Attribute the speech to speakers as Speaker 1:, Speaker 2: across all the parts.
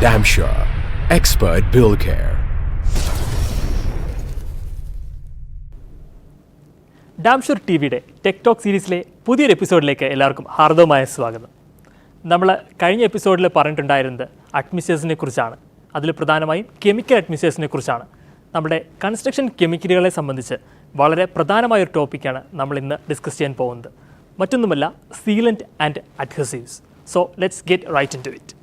Speaker 1: Damshore, expert bill care.
Speaker 2: Damshore T വിയുടെ tech talk സീരീസിലെ പുതിയൊരു എപ്പിസോഡിലേക്ക് എല്ലാവർക്കും ഹാർദവമായ സ്വാഗതം. നമ്മൾ കഴിഞ്ഞ എപ്പിസോഡിൽ പറഞ്ഞിട്ടുണ്ടായിരുന്നത് അഡ്മിനിസ്ട്രേഷനെ കുറിച്ചാണ്. അതിൽ പ്രധാനമായും കെമിക്കൽ അഡ്മിനിസ്ട്രേഷനെ കുറിച്ചാണ്. നമ്മുടെ കൺസ്ട്രക്ഷൻ കെമിക്കലുകളെ സംബന്ധിച്ച് വളരെ പ്രധാനമായൊരു ടോപ്പിക്കാണ് നമ്മൾ ഇന്ന് ഡിസ്കസ് ചെയ്യാൻ പോകുന്നത്. മറ്റൊന്നുമല്ല, sealant and adhesives. So let's get right into it.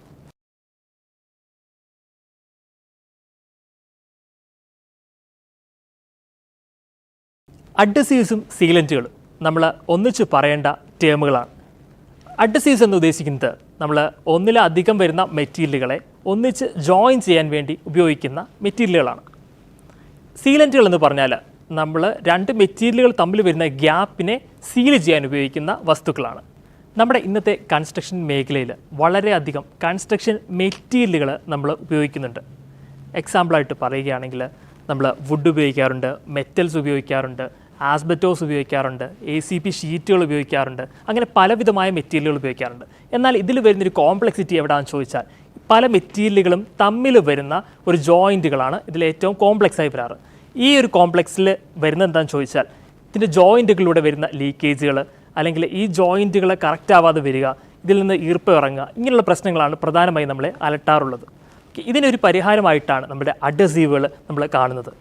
Speaker 2: അഡ്ഹസീവ്സും സീലൻറ്റുകളും നമ്മൾ ഒന്നിച്ച് പറയേണ്ട ടേമുകളാണ്. അഡ്ഹസീവ്സ് എന്ന് ഉദ്ദേശിക്കുന്നത് നമ്മൾ ഒന്നിലധികം വരുന്ന മെറ്റീരിയലുകളെ ഒന്നിച്ച് ജോയിൻ ചെയ്യാൻ വേണ്ടി ഉപയോഗിക്കുന്ന മെറ്റീരിയലുകളാണ്. സീലൻറ്റുകൾ എന്ന് പറഞ്ഞാൽ നമ്മൾ രണ്ട് മെറ്റീരിയലുകൾ തമ്മിൽ വരുന്ന ഗ്യാപ്പിനെ സീൽ ചെയ്യാൻ ഉപയോഗിക്കുന്ന വസ്തുക്കളാണ്. നമ്മുടെ ഇന്നത്തെ കൺസ്ട്രക്ഷൻ മേഖലയിൽ വളരെയധികം കൺസ്ട്രക്ഷൻ മെറ്റീരിയലുകൾ നമ്മൾ ഉപയോഗിക്കുന്നുണ്ട്. എക്സാമ്പിളായിട്ട് പറയുകയാണെങ്കിൽ നമ്മൾ വുഡ് ഉപയോഗിക്കാറുണ്ട്, മെറ്റൽസ് ഉപയോഗിക്കാറുണ്ട്, ആസ്ബറ്റോസ് ഉപയോഗിക്കാറുണ്ട്, ACP ഷീറ്റുകൾ ഉപയോഗിക്കാറുണ്ട്, അങ്ങനെ പലവിധമായ മെറ്റീരിയലുകൾ ഉപയോഗിക്കാറുണ്ട്. എന്നാൽ ഇതിൽ വരുന്നൊരു കോംപ്ലക്സിറ്റി എവിടെയാണെന്ന് ചോദിച്ചാൽ പല മെറ്റീരിയലുകളും തമ്മിൽ വരുന്ന ഒരു ജോയിൻറ്റുകളാണ് ഇതിൽ ഏറ്റവും കോംപ്ലക്സ് ആയി വരാറ്. ഈ ഒരു കോംപ്ലക്സിൽ വരുന്നത് എന്താണെന്ന് ചോദിച്ചാൽ ഇതിൻ്റെ ജോയിൻറ്റുകളിലൂടെ വരുന്ന ലീക്കേജുകൾ, അല്ലെങ്കിൽ ഈ ജോയിൻറ്റുകൾ കറക്റ്റ് ആവാതെ വരിക, ഇതിൽ നിന്ന് ഈർപ്പം ഇറങ്ങുക, ഇങ്ങനെയുള്ള പ്രശ്നങ്ങളാണ് പ്രധാനമായും നമ്മളെ അലട്ടാറുള്ളത്. ഇതിനൊരു പരിഹാരമായിട്ടാണ് നമ്മുടെ അഡ്ഹസീവുകൾ നമ്മൾ കാണുന്നത്.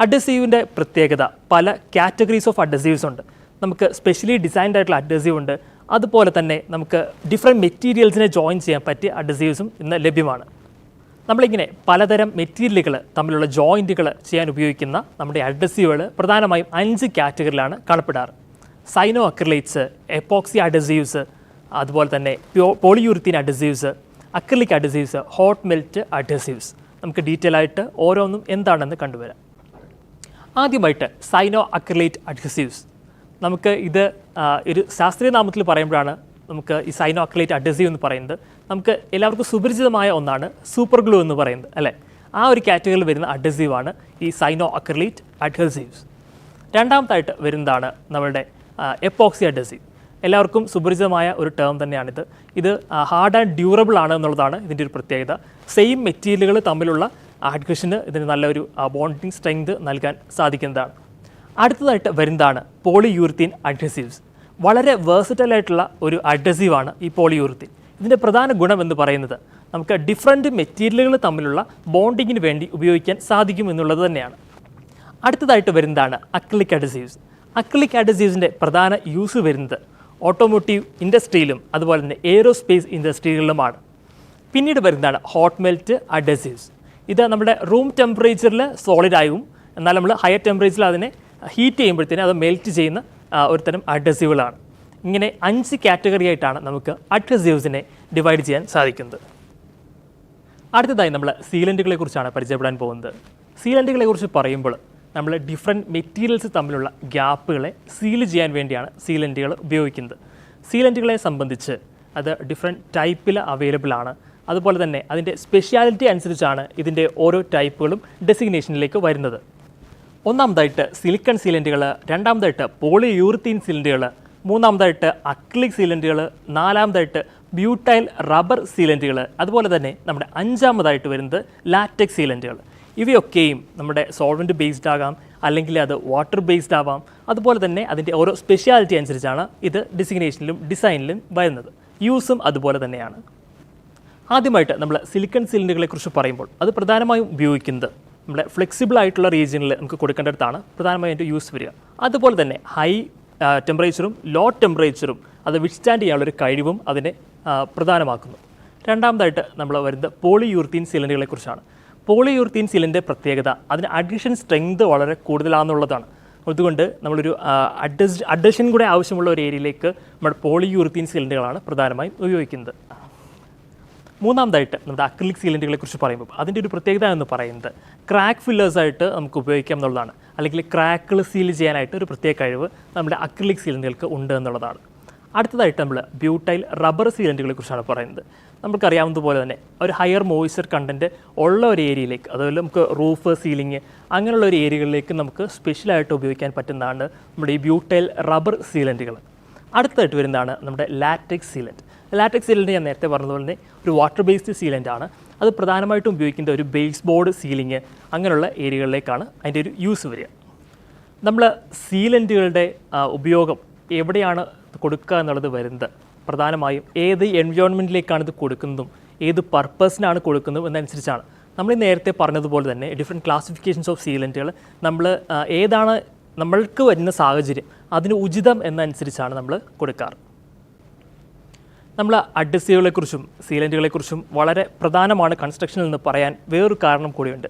Speaker 2: അഡ്ഹസീവിൻ്റെ പ്രത്യേകത, പല കാറ്റഗറീസ് ഓഫ് അഡ്ഹസീവ്സ് ഉണ്ട്. നമുക്ക് സ്പെഷ്യലി ഡിസൈൻഡ് ആയിട്ടുള്ള അഡ്ഹസീവ് ഉണ്ട്. അതുപോലെ തന്നെ നമുക്ക് ഡിഫറെൻറ്റ് മെറ്റീരിയൽസിനെ ജോയിൻ ചെയ്യാൻ പറ്റിയ അഡ്ഹസീവ്സും ഇന്ന് ലഭ്യമാണ്. നമ്മളിങ്ങനെ പലതരം മെറ്റീരിയലുകൾ തമ്മിലുള്ള ജോയിൻറ്റുകൾ ചെയ്യാൻ ഉപയോഗിക്കുന്ന നമ്മുടെ അഡ്ഹസീവുകൾ പ്രധാനമായും 5 കാറ്റഗറിയിലാണ് കാണപ്പെടാറ്. സൈനോ അക്രിലേറ്റ്സ്, എപ്പോക്സി അഡ്ഹസീവ്സ്, അതുപോലെ തന്നെ പോളിയൂറിത്തീൻ അഡ്ഹസീവ്സ്, അക്രിലിക് അഡ്ഹസീവ്സ്, ഹോട്ട് മെൽറ്റ് അഡ്ഹസീവ്സ്. നമുക്ക് ഡീറ്റെയിൽ ആയിട്ട് ഓരോന്നും എന്താണെന്ന് കണ്ടുവരാം. ആദ്യമായിട്ട് സൈനോ അക്രിലേറ്റ് അഡ്ഹസീവ്സ്. നമുക്ക് ഇത് ഒരു ശാസ്ത്രീയ നാമത്തിൽ പറയുമ്പോഴാണ് നമുക്ക് ഈ സൈനോ അക്രിലേറ്റ് അഡ്ഹസീവ് എന്ന് പറയുന്നത്. നമുക്ക് എല്ലാവർക്കും സുപരിചിതമായ ഒന്നാണ് സൂപ്പർ ഗ്ലൂ എന്ന് പറയുന്നത്, അല്ലേ? ആ ഒരു കാറ്റഗറിയിൽ വരുന്ന അഡ്ഹസീവാണ് ഈ സൈനോ അക്രിലേറ്റ് അഡ്ഹസീവ്സ്. രണ്ടാമതായിട്ട് വരുന്നതാണ് നമ്മളുടെ എപ്പോക്സി അഡ്ഹസീവ്. എല്ലാവർക്കും സുപരിചിതമായ ഒരു ടേം തന്നെയാണിത്. ഇത് ഹാർഡ് ആൻഡ് ഡ്യൂറബിൾ ആണ് എന്നുള്ളതാണ് ഇതിൻ്റെ ഒരു പ്രത്യേകത. സെയിം മെറ്റീരിയലുകൾ തമ്മിലുള്ള അഡ്ഹഷന് ഇതിന് നല്ലൊരു ബോണ്ടിങ് സ്ട്രെങ്ത് നൽകാൻ സാധിക്കുന്നതാണ്. അടുത്തതായിട്ട് വരുന്നതാണ് പോളിയൂറിത്തീൻ അഡ്ഹസീവ്സ്. വളരെ വേഴ്സറ്റൈലായിട്ടുള്ള ഒരു അഡ്ഹസീവാണ് ഈ പോളിയൂറിത്തീൻ. ഇതിൻ്റെ പ്രധാന ഗുണം എന്ന് പറയുന്നത് നമുക്ക് ഡിഫറെൻറ്റ് മെറ്റീരിയലുകൾ തമ്മിലുള്ള ബോണ്ടിങ്ങിന് വേണ്ടി ഉപയോഗിക്കാൻ സാധിക്കും എന്നുള്ളത് തന്നെയാണ്. അടുത്തതായിട്ട് വരുന്നതാണ് അക്രിലിക് അഡ്ഹസീവ്സ്. അക്രിലിക് അഡ്ഹസീവ്സിൻ്റെ പ്രധാന യൂസ് വരുന്നത് ഓട്ടോമോട്ടീവ് ഇൻഡസ്ട്രിയിലും അതുപോലെ തന്നെ എയ്റോസ്പേസ് ഇൻഡസ്ട്രികളിലുമാണ്. പിന്നീട് വരുന്നതാണ് ഹോട്ട് മെൽറ്റ് അഡ്ഹസീവ്സ്. ഇത് നമ്മുടെ റൂം ടെമ്പറേച്ചറിൽ സോളിഡായും എന്നാൽ നമ്മൾ ഹയർ ടെമ്പറേച്ചറിൽ അതിനെ ഹീറ്റ് ചെയ്യുമ്പോഴത്തേനും അത് മെൽറ്റ് ചെയ്യുന്ന ഒരു തരം അഡ്ഹസീവുകളാണ്. ഇങ്ങനെ 5 കാറ്റഗറി ആയിട്ടാണ് നമുക്ക് അഡ്ഹസീവ്സിനെ ഡിവൈഡ് ചെയ്യാൻ സാധിക്കുന്നത്. അടുത്തതായി നമ്മൾ സീലൻറ്റുകളെ കുറിച്ചാണ് പരിചയപ്പെടാൻ പോകുന്നത്. സീലൻറ്റുകളെ കുറിച്ച് പറയുമ്പോൾ നമ്മൾ ഡിഫറെൻറ്റ് മെറ്റീരിയൽസ് തമ്മിലുള്ള ഗ്യാപ്പുകളെ സീൽ ചെയ്യാൻ വേണ്ടിയാണ് സീലൻറ്റുകൾ ഉപയോഗിക്കുന്നത്. സീലൻറ്റുകളെ സംബന്ധിച്ച് അത് ഡിഫറെൻറ്റ് ടൈപ്പിൽ അവൈലബിൾ ആണ്. അതുപോലെ തന്നെ അതിൻ്റെ സ്പെഷ്യാലിറ്റി അനുസരിച്ചാണ് ഇതിൻ്റെ ഓരോ ടൈപ്പുകളും ഡെസിഗ്നേഷനിലേക്ക് വരുന്നത്. ഒന്നാമതായിട്ട് സിലിക്കൺ സീലൻറ്റുകൾ, രണ്ടാമതായിട്ട് പോളിയൂറിത്തീൻ സീലൻറ്റുകൾ, മൂന്നാമതായിട്ട് അക്രിലിക് സീലൻറ്റുകൾ, നാലാമതായിട്ട് ബ്യൂട്ടൈൽ റബ്ബർ സീലൻറ്റുകൾ, അതുപോലെ തന്നെ നമ്മുടെ 5ാമതായിട്ട് വരുന്നത് ലാറ്റക്സ് സീലൻറ്റുകൾ. ഇവയൊക്കെയും നമ്മുടെ സോൾവെൻറ്റ് ബേസ്ഡ് ആകാം, അല്ലെങ്കിൽ അത് വാട്ടർ ബേസ്ഡ് ആവാം. അതുപോലെ തന്നെ അതിൻ്റെ ഓരോ സ്പെഷ്യാലിറ്റി അനുസരിച്ചാണ് ഇത് ഡെസിഗ്നേഷനിലും ഡിസൈനിലും വരുന്നത്. യൂസും അതുപോലെ തന്നെയാണ്. ആദ്യമായിട്ട് നമ്മൾ സിലിക്കൺ സീലൻറ്റുകളെ കുറിച്ച് പറയുമ്പോൾ അത് പ്രധാനമായും ഉപയോഗിക്കുന്നത് നമ്മുടെ ഫ്ലെക്സിബിൾ ആയിട്ടുള്ള റീജിയനിൽ നമുക്ക് കൊടുക്കേണ്ടടുത്താണ് പ്രധാനമായും അതിൻ്റെ യൂസ് വരിക. അതുപോലെ തന്നെ ഹൈ ടെമ്പറേച്ചറും ലോ ടെമ്പറേച്ചറും അത് വിത്ത്സ്റ്റാൻഡ് ചെയ്യാനുള്ളൊരു കഴിവും അതിനെ പ്രധാനമാക്കുന്നു. രണ്ടാമതായിട്ട് നമ്മൾ വരുന്നത് പോളിയൂറിത്തീൻ സീലൻറ്റുകളെ കുറിച്ചാണ്. പോളിയൂറിത്തീൻ സീലിൻ്റെ പ്രത്യേകത അതിന് അഡ്ഹഷൻ സ്ട്രെങ്ത് വളരെ കൂടുതലാണെന്നുള്ളതാണ്. അതുകൊണ്ട് നമ്മളൊരു അഡ്ഹഷൻ കൂടെ ആവശ്യമുള്ള ഒരു ഏരിയയിലേക്ക് നമ്മുടെ പോളിയൂറിത്തീൻ സീലൻറ്റുകളാണ് പ്രധാനമായും ഉപയോഗിക്കുന്നത്. മൂന്നാമതായിട്ട് നമ്മുടെ അക്രിലിക് സീലൻറ്റുകളെ കുറിച്ച് പറയുമ്പോൾ അതിൻ്റെ ഒരു പ്രത്യേകത എന്ന് പറയുന്നത് ക്രാക്ക് ഫില്ലേഴ്സായിട്ട് നമുക്ക് ഉപയോഗിക്കാം എന്നുള്ളതാണ്. അല്ലെങ്കിൽ ക്രാക്കുകൾ സീൽ ചെയ്യാനായിട്ട് ഒരു പ്രത്യേക കഴിവ് നമ്മുടെ അക്രിലിക് സീലൻറ്റുകൾക്ക് ഉണ്ട് എന്നുള്ളതാണ്. അടുത്തതായിട്ട് നമ്മൾ ബ്യൂട്ടൈൽ റബ്ബർ സീലൻറ്റുകളെ കുറിച്ചാണ് പറയുന്നത്. നമുക്കറിയാവുന്നതുപോലെ തന്നെ ഒരു ഹയർ മോയ്സ്ചർ കണ്ടൻറ്റ് ഉള്ള ഒരു ഏരിയയിലേക്ക്, അതുപോലെ നമുക്ക് റൂഫ്, സീലിംഗ് അങ്ങനെയുള്ള ഒരു ഏരിയകളിലേക്ക് നമുക്ക് സ്പെഷ്യലായിട്ട് ഉപയോഗിക്കാൻ പറ്റുന്നതാണ് നമ്മുടെ ഈ ബ്യൂട്ടൈൽ റബ്ബർ സീലൻറ്റുകൾ. അടുത്തായിട്ട് വരുന്നതാണ് നമ്മുടെ ലാറ്റക്സ് സീലൻറ്റ്. ലാറ്റക്സ് സീലൻറ്റ് ഞാൻ നേരത്തെ പറഞ്ഞതുപോലെ തന്നെ ഒരു വാട്ടർ ബേസ്ഡ് സീലൻ്റ് ആണ്. അത് പ്രധാനമായിട്ടും ഉപയോഗിക്കുന്ന ഒരു ബേസ് ബോർഡ് സീലിംഗ് അങ്ങനെയുള്ള ഏരിയകളിലേക്കാണ് അതിൻ്റെ ഒരു യൂസ് വരിക. നമ്മൾ സീലൻറ്റുകളുടെ ഉപയോഗം എവിടെയാണ് കൊടുക്കുക എന്നുള്ളത് വരുന്നത് പ്രധാനമായും ഏത് എൻവയോൺമെൻറ്റിലേക്കാണ് ഇത് കൊടുക്കുന്നതും ഏത് പർപ്പസിനാണ് കൊടുക്കുന്നതും എന്നനുസരിച്ചാണ്. നമ്മൾ നേരത്തെ പറഞ്ഞതുപോലെ തന്നെ ഡിഫറെൻറ്റ് ക്ലാസിഫിക്കേഷൻസ് ഓഫ് സീലൻറ്റുകൾ നമ്മൾ ഏതാണ് നമ്മൾക്ക് വരുന്ന സാഹചര്യം അതിന് ഉചിതം എന്നനുസരിച്ചാണ് നമ്മൾ കൊടുക്കാറ്. നമ്മൾ അഡ്ഹസീവുകളെക്കുറിച്ചും സീലൻറ്റുകളെക്കുറിച്ചും വളരെ പ്രധാനമാണ് കൺസ്ട്രക്ഷനിൽ നിന്ന് പറയാൻ വേറൊരു കാരണം കൂടിയുണ്ട്.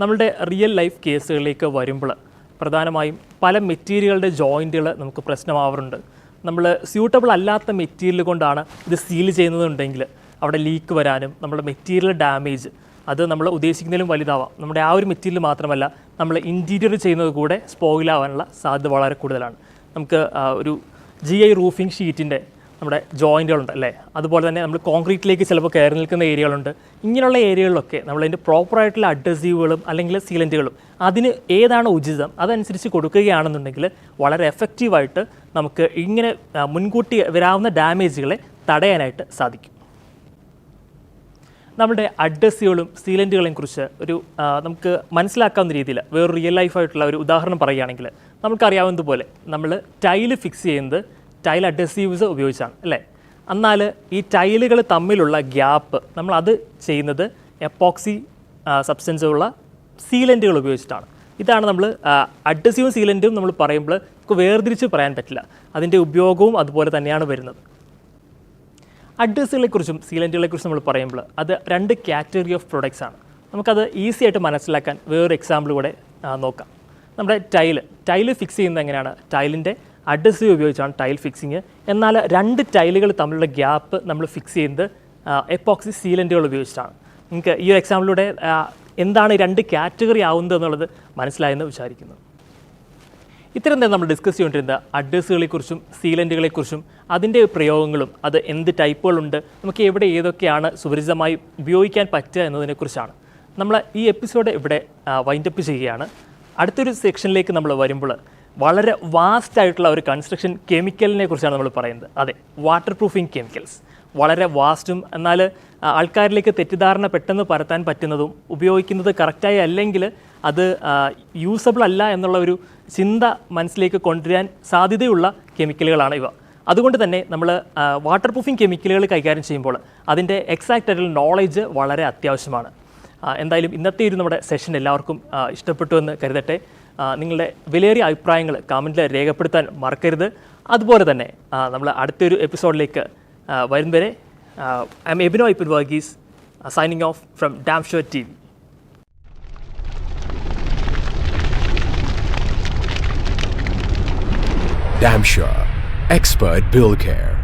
Speaker 2: നമ്മളുടെ റിയൽ ലൈഫ് കേസുകളിലേക്ക് വരുമ്പോൾ പ്രധാനമായും പല മെറ്റീരിയലുകളുടെ ജോയിൻറ്റുകൾ നമുക്ക് പ്രശ്നമാവാറുണ്ട്. നമ്മൾ സ്യൂട്ടബിൾ അല്ലാത്ത മെറ്റീരിയൽ കൊണ്ടാണ് ഇത് സീൽ ചെയ്യുന്നതുണ്ടെങ്കിൽ അവിടെ ലീക്ക് വരാനും നമ്മുടെ മെറ്റീരിയൽ ഡാമേജ് അത് നമ്മൾ ഉദ്ദേശിക്കുന്നതിലും വലുതാവാം. നമ്മുടെ ആ ഒരു മെറ്റീരിയൽ മാത്രമല്ല നമ്മൾ ഇൻറ്റീരിയർ ചെയ്യുന്നത് കൂടെ സ്പോയിലാവാനുള്ള സാധ്യത വളരെ കൂടുതലാണ്. നമുക്ക് ഒരു GI റൂഫിംഗ് ഷീറ്റിൻ്റെ നമ്മുടെ ജോയിൻറ്റുകളുണ്ട് അല്ലേ, അതുപോലെ തന്നെ നമ്മൾ കോൺക്രീറ്റിലേക്ക് ചിലപ്പോൾ കയറി നിൽക്കുന്ന ഏരിയകളുണ്ട്. ഇങ്ങനെയുള്ള ഏരിയകളിലൊക്കെ നമ്മളതിൻ്റെ പ്രോപ്പറായിട്ടുള്ള അഡ്ഹസീവുകളും അല്ലെങ്കിൽ സീലൻറ്റുകളും അതിന് ഏതാണ് ഉചിതം അതനുസരിച്ച് കൊടുക്കുകയാണെന്നുണ്ടെങ്കിൽ വളരെ എഫക്റ്റീവായിട്ട് നമുക്ക് ഇങ്ങനെ മുൻകൂട്ടി വരാവുന്ന ഡാമേജുകളെ തടയാനായിട്ട് സാധിക്കും. നമ്മുടെ അഡ്ഹസീവുകളും സീലൻറ്റുകളെയും കുറിച്ച് ഒരു നമുക്ക് മനസ്സിലാക്കാവുന്ന രീതിയിൽ വേറൊരു റിയൽ ലൈഫായിട്ടുള്ള ഒരു ഉദാഹരണം പറയുകയാണെങ്കിൽ നമുക്കറിയാവുന്നതുപോലെ നമ്മൾ ടൈല് ഫിക്സ് ചെയ്യുന്നത് ടൈൽ അഡ്ഹസീവ്സ് ഉപയോഗിച്ചാണ് അല്ലേ. എന്നാൽ ഈ ടൈലുകൾ തമ്മിലുള്ള ഗ്യാപ്പ് നമ്മളത് ചെയ്യുന്നത് എപ്പോക്സി സബ്സ്റ്റൻസ് ഉള്ള സീലൻറ്റുകൾ ഉപയോഗിച്ചിട്ടാണ്. ഇതാണ് നമ്മൾ അഡ്ഹസീവും സീലൻറ്റും നമ്മൾ പറയുമ്പോൾ നമുക്ക് വേർതിരിച്ച് പറയാൻ പറ്റില്ല. അതിൻ്റെ ഉപയോഗവും അതുപോലെ തന്നെയാണ് വരുന്നത്. അഡ്ഹസീവുകളെക്കുറിച്ചും സീലൻറ്റുകളെക്കുറിച്ചും നമ്മൾ പറയുമ്പോൾ അത് രണ്ട് കാറ്റഗറി ഓഫ് പ്രൊഡക്ട്സ് ആണ്. നമുക്കത് ഈസി ആയിട്ട് മനസ്സിലാക്കാൻ വേറൊരു എക്സാമ്പിൾ കൂടെ നോക്കാം. നമ്മുടെ ടൈല് ഫിക്സ് ചെയ്യുന്നത് എങ്ങനെയാണ്? ടൈലിൻ്റെ അഡ്ഹസീവ് ഉപയോഗിച്ചാണ് ടൈൽ ഫിക്സിങ്. എന്നാൽ രണ്ട് ടൈലുകൾ തമ്മിലുള്ള ഗ്യാപ്പ് നമ്മൾ ഫിക്സ് ചെയ്യുന്നത് എപ്പോക്സി സീലൻറ്റുകൾ ഉപയോഗിച്ചിട്ടാണ്. നിങ്ങൾക്ക് ഈ ഒരു എക്സാമ്പിളിലൂടെ എന്താണ് രണ്ട് കാറ്റഗറി ആവുന്നത് എന്നുള്ളത് മനസ്സിലായെന്ന് വിചാരിക്കുന്നു. ഇത്തരം നേരം നമ്മൾ ഡിസ്കസ് ചെയ്തുകൊണ്ടിരുന്ന അഡ്ഹസീവുകളെക്കുറിച്ചും സീലൻറ്റുകളെക്കുറിച്ചും അതിൻ്റെ പ്രയോഗങ്ങളും അത് എന്ത് ടൈപ്പുകളുണ്ട് നമുക്ക് എവിടെ ഏതൊക്കെയാണ് സുപരിചിതമായി ഉപയോഗിക്കാൻ പറ്റുക എന്നതിനെക്കുറിച്ചാണ്. നമ്മൾ ഈ എപ്പിസോഡ് ഇവിടെ വൈൻഡപ്പ് ചെയ്യുകയാണ്. അടുത്തൊരു സെക്ഷനിലേക്ക് നമ്മൾ വരുമ്പോൾ വളരെ വാസ്റ്റ് ആയിട്ടുള്ള ഒരു കൺസ്ട്രക്ഷൻ കെമിക്കലിനെ കുറിച്ചാണ് നമ്മൾ പറയുന്നത്. അതെ, വാട്ടർ പ്രൂഫിംഗ് കെമിക്കൽസ് വളരെ വാസ്റ്റും എന്നാൽ ആൾക്കാരിലേക്ക് തെറ്റിദ്ധാരണ പെട്ടെന്ന് പരത്താൻ പറ്റുന്നതും ഉപയോഗിക്കുന്നത് കറക്റ്റായി അല്ലെങ്കിൽ അത് യൂസബിൾ അല്ല എന്നുള്ള ഒരു ചിന്ത മനസ്സിലേക്ക് കൊണ്ടുവരാൻ സാധ്യതയുള്ള കെമിക്കലുകളാണ് ഇവ. അതുകൊണ്ട് തന്നെ നമ്മൾ വാട്ടർ പ്രൂഫിംഗ് കെമിക്കലുകൾ കൈകാര്യം ചെയ്യുമ്പോൾ അതിൻ്റെ എക്സാക്റ്റ് ആയിട്ടുള്ള നോളേജ് വളരെ അത്യാവശ്യമാണ്. എന്തായാലും ഇന്നത്തെ ഒരു നമ്മുടെ സെഷൻ എല്ലാവർക്കും ഇഷ്ടപ്പെട്ടു എന്ന് കരുതട്ടെ. നിങ്ങളുടെ വിലയേറിയ അഭിപ്രായങ്ങൾ കമൻറ്റിൽ രേഖപ്പെടുത്താൻ മറക്കരുത്. അതുപോലെ തന്നെ നമ്മൾ അടുത്തൊരു എപ്പിസോഡിലേക്ക് വരും വരെ I'm Ebino Ippan Varghese signing off from Damshure TV.
Speaker 1: Damshur Expert Build Care.